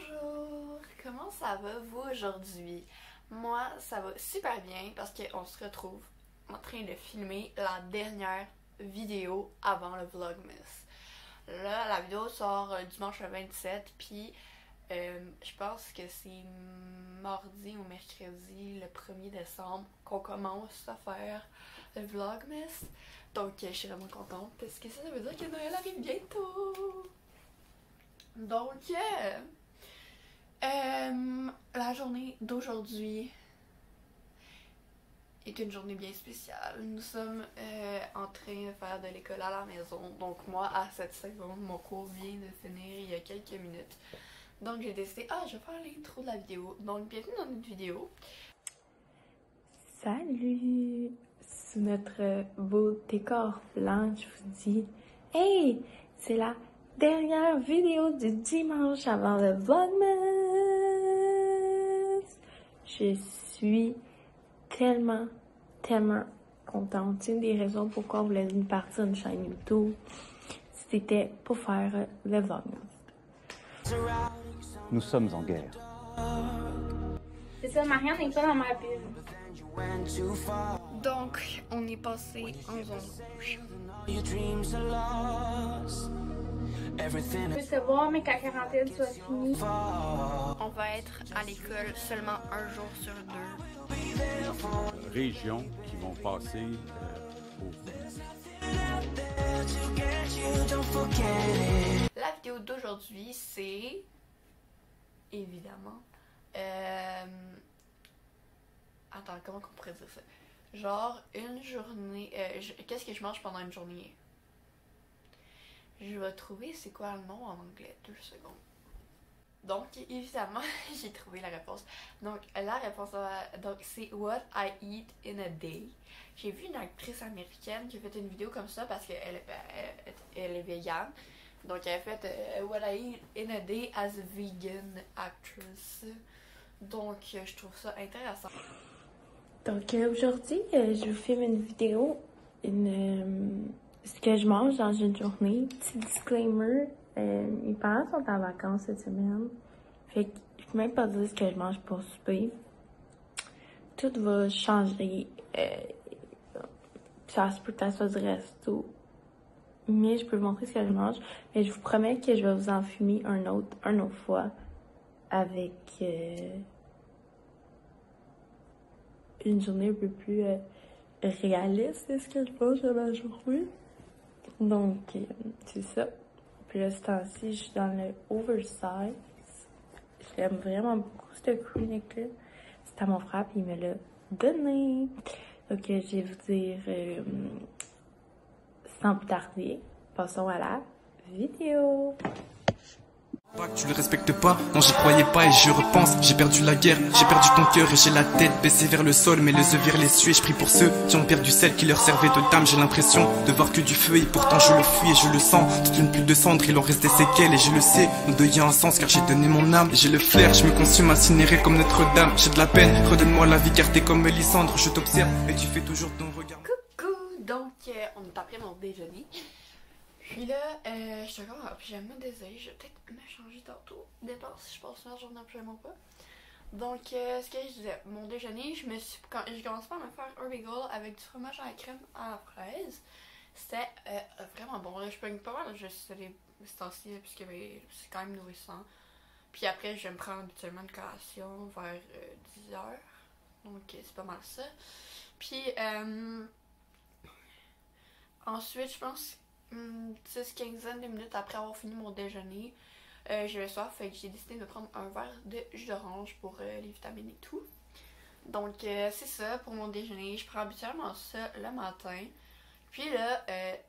Bonjour! Comment ça va vous aujourd'hui? Moi, ça va super bien parce qu'on se retrouve en train de filmer la dernière vidéo avant le Vlogmas. Là, la vidéo sort dimanche le 27, puis je pense que c'est mardi ou mercredi, le 1er décembre, qu'on commence à faire le Vlogmas. Donc, je suis vraiment contente parce que ça veut dire que Noël arrive bientôt! Donc, la journée d'aujourd'hui est une journée bien spéciale. Nous sommes en train de faire de l'école à la maison. Donc moi, à cette seconde, mon cours vient de finir il y a quelques minutes. Donc j'ai décidé, je vais faire l'intro de la vidéo. Donc bienvenue dans notre vidéo. Salut! Sous notre beau décor blanc, je vous dis, hey! C'est la dernière vidéo du dimanche avant le Vlogmas! Je suis tellement contente. C'est une des raisons pourquoi on voulait partir une chaîne YouTube. C'était pour faire le Vlogmas. Nous sommes en guerre. C'est ça, Marianne n'est pas dans ma bulle. Donc on est passé en zone rouge. Je peux savoir, mais qu'à quarantaine soit finie. On va être à l'école seulement un jour sur deux. Régions qui vont passer La vidéo d'aujourd'hui, c'est évidemment attends, comment on pourrait dire ça? Genre une journée. Qu'est-ce que je mange pendant une journée? Je vais trouver c'est quoi le nom en anglais. 2 secondes. Donc, évidemment, j'ai trouvé la réponse. Donc, la réponse, donc c'est What I Eat in a Day. J'ai vu une actrice américaine qui a fait une vidéo comme ça parce qu'elle est végane. Donc, elle a fait What I Eat in a Day as a vegan actress. Donc, je trouve ça intéressant. Donc aujourd'hui, je vous filme une vidéo, ce que je mange dans une journée. Petit disclaimer, mes parents sont en vacances cette semaine, fait que je peux même pas dire ce que je mange pour souper. Tout va changer, ça se peut que ça soit du resto, mais je peux vous montrer ce que je mange. Mais je vous promets que je vais vous en filmer un autre fois avec une journée un peu plus réaliste de ce que je mange à ma journée. Donc, c'est ça. Puis là, ce temps-ci, je suis dans le oversize. Je l'aime vraiment beaucoup, ce crew-neck-là. C'est à mon frère, puis il me l'a donné. Donc, je vais vous dire, sans plus tarder, passons à la vidéo. Tu le respectes pas, non j'y croyais pas et j'y repense. J'ai perdu la guerre, j'ai perdu ton cœur et j'ai la tête baissée vers le sol. Mais les yeux vers les cieux, je prie pour ceux qui ont perdu celle qui leur servait de dame. J'ai l'impression de voir que du feu et pourtant je le fuis et je le sens. Toute une pluie de cendres, il en reste des séquelles et je le sais. Mon deuil a un sens car j'ai donné mon âme. J'ai le flair, je me consume incinéré comme Notre-Dame. J'ai de la peine, redonne-moi la vie car t'es comme Mélisandre. Je t'observe et tu fais toujours ton regard. Coucou! Donc, on est après mon déjeuner. Puis là, je suis encore en pyjama, désolée, je vais peut-être me changer tantôt, dépend si je passe ma journée en pyjama ou pas. Donc, ce que je disais, mon déjeuner, j'ai commencé par me faire un bagel avec du fromage à la crème à la fraise. C'était vraiment bon, là, je pogne pas mal, je suis allée ce temps-ci, puisque c'est quand même nourrissant. Puis après, je vais me prendre habituellement une collation vers 10h, donc c'est pas mal ça. Puis, ensuite, je pense 10-15 de minutes après avoir fini mon déjeuner, j'avais soif, fait que j'ai décidé de prendre un verre de jus d'orange pour les vitamines et tout. Donc c'est ça pour mon déjeuner, je prends habituellement ça le matin. Puis là,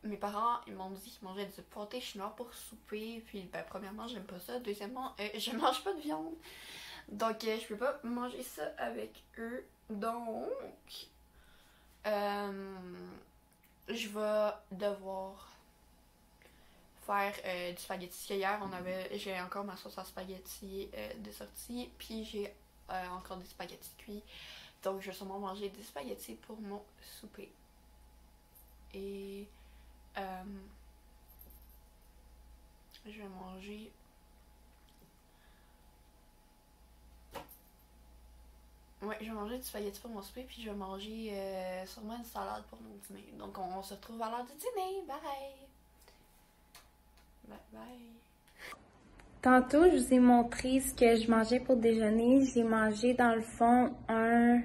mes parents ils m'ont dit qu'ils mangeaient du pâté chinois pour souper. Puis premièrement, j'aime pas ça. Deuxièmement, je mange pas de viande. Donc je peux pas manger ça avec eux. Donc je vais devoir faire du spaghetti. Hier, j'ai encore ma sauce à spaghetti de sortie, puis j'ai encore des spaghettis cuits. Donc, je vais sûrement manger des spaghettis pour mon souper. Et je vais manger Ouais, je vais manger du spaghetti pour mon souper, puis je vais manger sûrement une salade pour mon dîner. Donc on se retrouve à l'heure du dîner. Bye! Bye bye! Tantôt, je vous ai montré ce que je mangeais pour déjeuner. J'ai mangé, dans le fond, un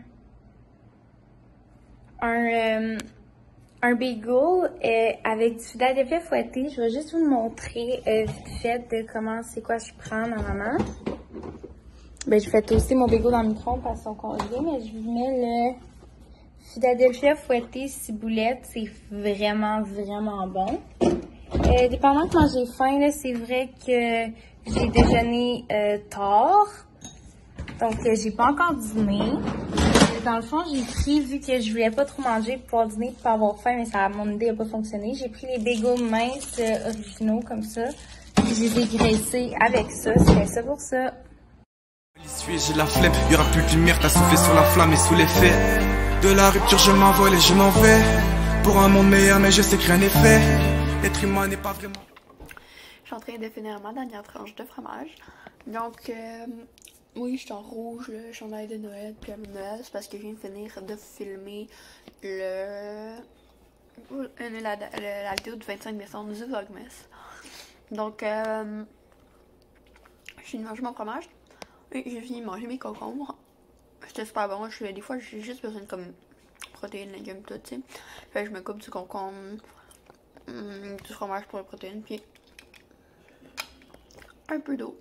bagel avec du Philadelphia fouetté. Je vais juste vous le montrer vite fait de comment, c'est quoi je prends normalement. Ben, je fais toaster mon bagel dans le micro-ondes parce qu'ils sont congelés, mais je vous mets le Philadelphia fouetté ciboulette. C'est vraiment, vraiment bon. Dépendant quand j'ai faim, là, c'est vrai que j'ai déjeuné tard. Donc, j'ai pas encore dîné. Dans le fond, j'ai pris, vu que je voulais pas trop manger pour pouvoir dîner pour pas avoir faim, mais ça, mon idée a pas fonctionné. J'ai pris les bagels minces originaux comme ça. Puis je les ai graissés avec ça. C'était ça pour ça. J'ai la flemme, y aura plus de lumière, t'as soufflé sur la flamme et sous l'effet de la rupture je m'envole et je m'en vais pour un monde meilleur, mais je sais que rien n'est fait. L'être humain n'est pas vraiment. Je suis en train de finir ma dernière tranche de fromage. Donc, oui, je suis en rouge, le chandail de Noël, puis Noël, c'est parce que je viens de finir de filmer la vidéo du 25 décembre du Vlogmas. Donc, je finis de manger mon fromage. Et j'ai fini de manger mes concombres. C'était super bon. Des fois, j'ai juste besoin de comme protéines, légumes, tout, tu sais. Fait que je me coupe du concombre, du fromage pour les protéines, puis un peu d'eau.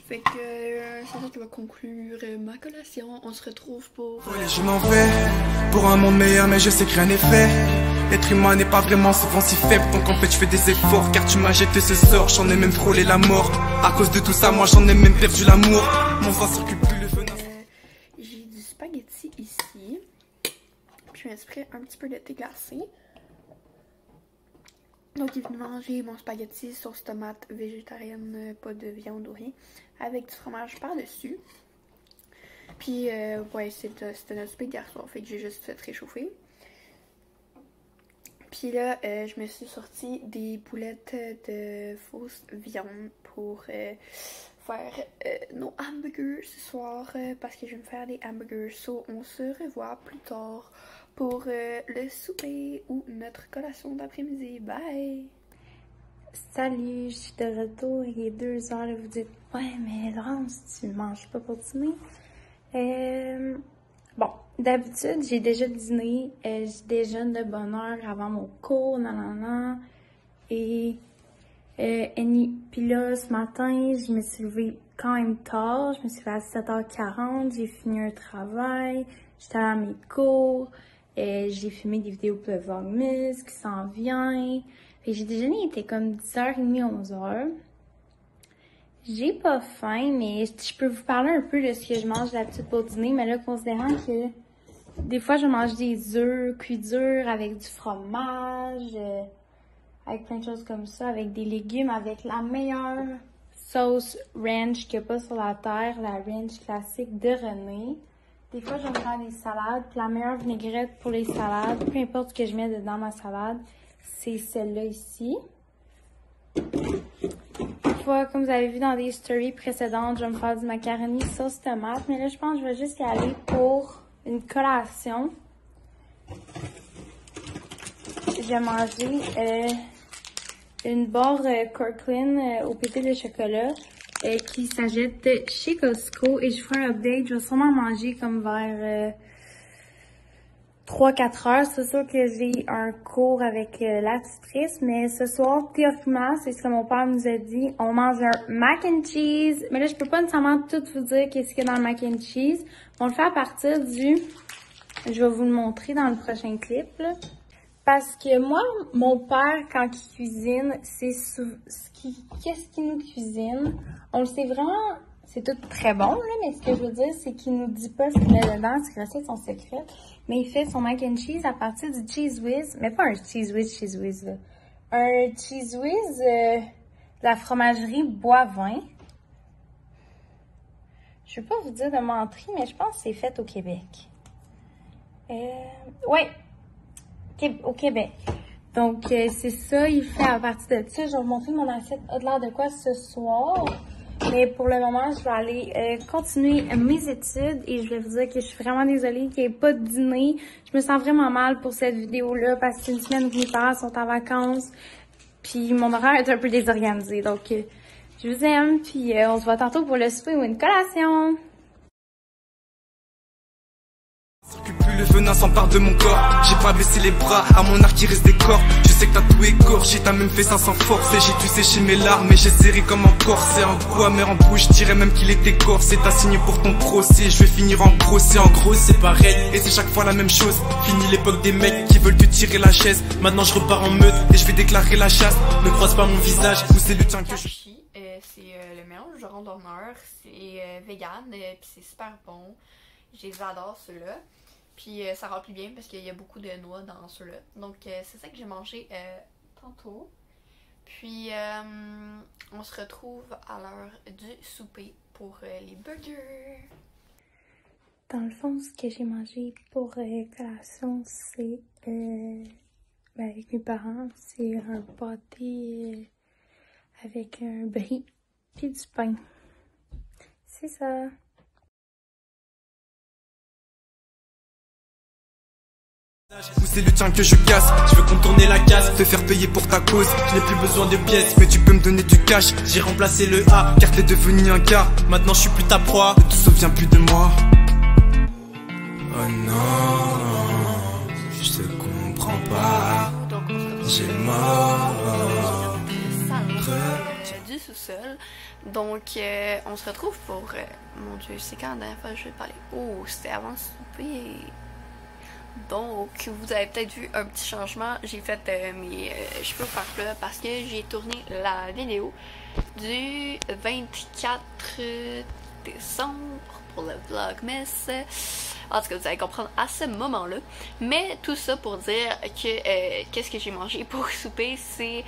Fait que c'est ça qui va conclure ma collation. On se retrouve pour... Je m'en vais pour un monde meilleur, mais je sais que rien n'est fait. L'être humain n'est pas vraiment souvent si faible, donc en fait je fais des efforts, car tu m'as jeté ce sort, j'en ai même frôlé la mort. À cause de tout ça, moi j'en ai même perdu l'amour. Mon sang circule plus, le venin. J'ai du spaghetti ici. Puis je vais pris un petit peu de thé glacé. Donc évidemment j'ai mon spaghetti sauce tomate végétarienne, pas de viande ou rien, avec du fromage par-dessus. Puis ouais, c'était notre souper d'hier soir, fait que j'ai juste fait réchauffer. Puis là, je me suis sorti des boulettes de fausse viande pour faire nos hamburgers ce soir parce que je vais me faire des hamburgers. So, on se revoit plus tard pour le souper ou notre collation d'après-midi. Bye! Salut, je suis de retour, il est 2h, là, vous dites « Ouais, mais Laurence, tu manges pas pour dîner? » Bon, d'habitude, j'ai déjà dîné, je déjeune de bonne heure avant mon cours, nanana, et puis là, ce matin, je me suis levée quand même tard, je me suis levée à 7h40, j'ai fini un travail, j'étais allée à mes cours, j'ai filmé des vidéos pour le Vlogmas qui s'en vient, et j'ai déjeuné, il était comme 10h30, 11h. J'ai pas faim, mais je peux vous parler un peu de ce que je mange d'habitude pour dîner, mais là, considérant que des fois, je mange des œufs cuits durs avec du fromage, avec plein de choses comme ça, avec des légumes, avec la meilleure sauce ranch qu'il n'y a pas sur la terre, la ranch classique de René. Des fois, je vais me faire des salades, puis la meilleure vinaigrette pour les salades, peu importe ce que je mets dedans ma salade, c'est celle-là ici. Comme vous avez vu dans des stories précédentes, je vais me faire du macaroni sauce tomate. Mais là, je pense que je vais juste y aller pour une collation. Je vais manger une barre Kirkland au pépé de chocolat qui s'achète chez Costco. Et je ferai un update. Je vais sûrement manger comme vers 3-4 heures. C'est sûr que j'ai un cours avec la tutrice, mais ce soir, théoriquement, c'est ce que mon père nous a dit. On mange un mac and cheese. Mais là, je peux pas nécessairement tout vous dire qu'est-ce qu'il y a dans le mac and cheese. On le fait à partir du... Je vais vous le montrer dans le prochain clip, là. Parce que moi, mon père, quand il cuisine, c'est qu'est-ce qu'il nous cuisine. On le sait vraiment... C'est tout très bon, là, mais ce que je veux dire, c'est qu'il nous dit pas ce qu'il met dedans, ses recettes sont secrètes. Mais il fait son mac and cheese à partir du Cheez Whiz, mais pas un Cheez Whiz, là. Un Cheez Whiz de la fromagerie Boivin. Je vais pas vous dire de mentir, mais je pense que c'est fait au Québec. Ouais, au Québec. Donc, c'est ça, il fait à partir de ça. Je vais vous montrer mon assiette a de l'air de quoi ce soir. Mais pour le moment, je vais aller continuer mes études et je vais vous dire que je suis vraiment désolée qu'il n'y ait pas de dîner. Je me sens vraiment mal pour cette vidéo-là parce que c'est une semaine où mes parents sont en vacances. Puis mon horaire est un peu désorganisé. Donc, je vous aime. Puis on se voit tantôt pour le souper ou une collation. Plus le venin s'empare de mon corps. J'ai pas baissé les bras, à mon arc il reste des corps. Je sais que t'as tout égorgé, t'as même fait ça sans force. Et j'ai dû sécher mes larmes et j'ai serré comme un corset. Un goût amer en bouche, je dirais même qu'il était corsé. T'as signé pour ton procès, je vais finir en procès. En gros c'est pareil, et c'est chaque fois la même chose. Fini l'époque des mecs qui veulent te tirer la chaise. Maintenant je repars en meute et je vais déclarer la chasse. Ne croise pas mon visage, ou c'est le tien que je... C'est le mélange de randonneur, c'est vegan, puis c'est super bon. Je les adore ceux-là. Puis ça remplit bien parce qu'il y a beaucoup de noix dans ceux-là. Donc c'est ça que j'ai mangé tantôt. Puis on se retrouve à l'heure du souper pour les burgers. Dans le fond, ce que j'ai mangé pour collation, c'est avec mes parents, c'est un pâté avec un brie puis du pain. C'est ça. Ou c'est le tien que je casse, je veux contourner la casse, te faire payer pour ta cause. Je n'ai plus besoin de pièces, mais tu peux me donner du cash. J'ai remplacé le A, car t'es devenu un gars. Maintenant je suis plus ta proie, ne te souviens plus de moi. Oh non, je te comprends pas, j'ai le mort du sous-sol. Donc on se retrouve pour mon Dieu, c'est quand la dernière fois que je vais parler? Oh, c'était avant le souper. Donc, vous avez peut-être vu un petit changement. J'ai fait mes cheveux par là parce que j'ai tourné la vidéo du 24 décembre pour le Vlogmas. En tout cas, vous allez comprendre à ce moment-là. Mais tout ça pour dire que qu'est-ce que j'ai mangé pour souper, c'est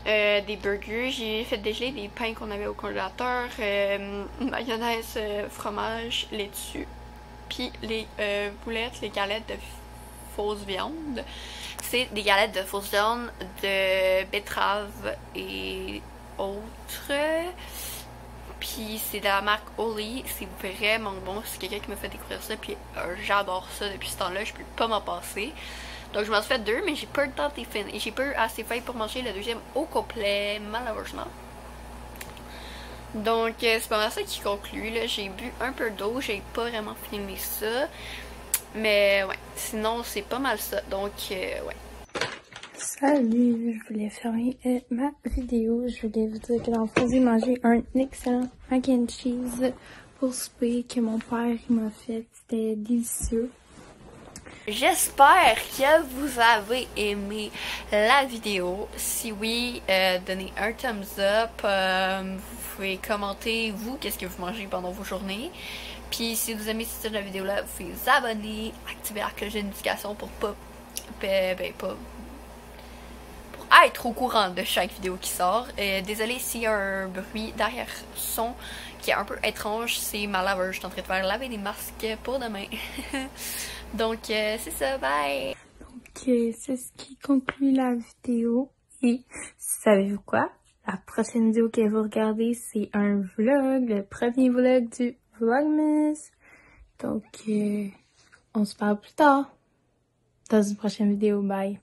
des burgers. J'ai fait dégeler des pains qu'on avait au congélateur, mayonnaise, fromage, laitue. Puis les boulettes, les galettes de fausse viande. C'est des galettes de fausse viande, de betterave et autres. Puis c'est de la marque Oli. C'est vraiment bon. C'est quelqu'un qui m'a fait découvrir ça. Puis j'adore ça depuis ce temps-là. Je peux pas m'en passer. Donc je m'en suis fait deux, mais j'ai pas le temps de les finir. Et j'ai pas eu assez faim pour manger le deuxième au complet, malheureusement. Donc c'est pas mal ça qui conclut. J'ai bu un peu d'eau, j'ai pas vraiment filmé ça. Mais ouais, sinon c'est pas mal ça. Donc ouais. Salut, je voulais fermer ma vidéo. Je voulais vous dire que dans le fond, j'ai mangé un excellent mac and cheese pour souper que mon père m'a fait. C'était délicieux. J'espère que vous avez aimé la vidéo. Si oui, donnez un thumbs up. Vous pouvez commenter, vous, qu'est-ce que vous mangez pendant vos journées. Puis si vous aimez cette vidéo-là, vous pouvez vous abonner, activer la cloche de notification pour pas être au courant de chaque vidéo qui sort. Désolée s'il y a un bruit derrière son qui est un peu étrange, c'est ma laveuse. Je suis en train de faire laver des masques pour demain. Donc c'est ça, bye! Donc c'est ce qui conclut la vidéo. Et savez-vous quoi? La prochaine vidéo que vous regardez, c'est un vlog, le premier vlog du Vlogmas. Donc on se parle plus tard dans une prochaine vidéo. Bye!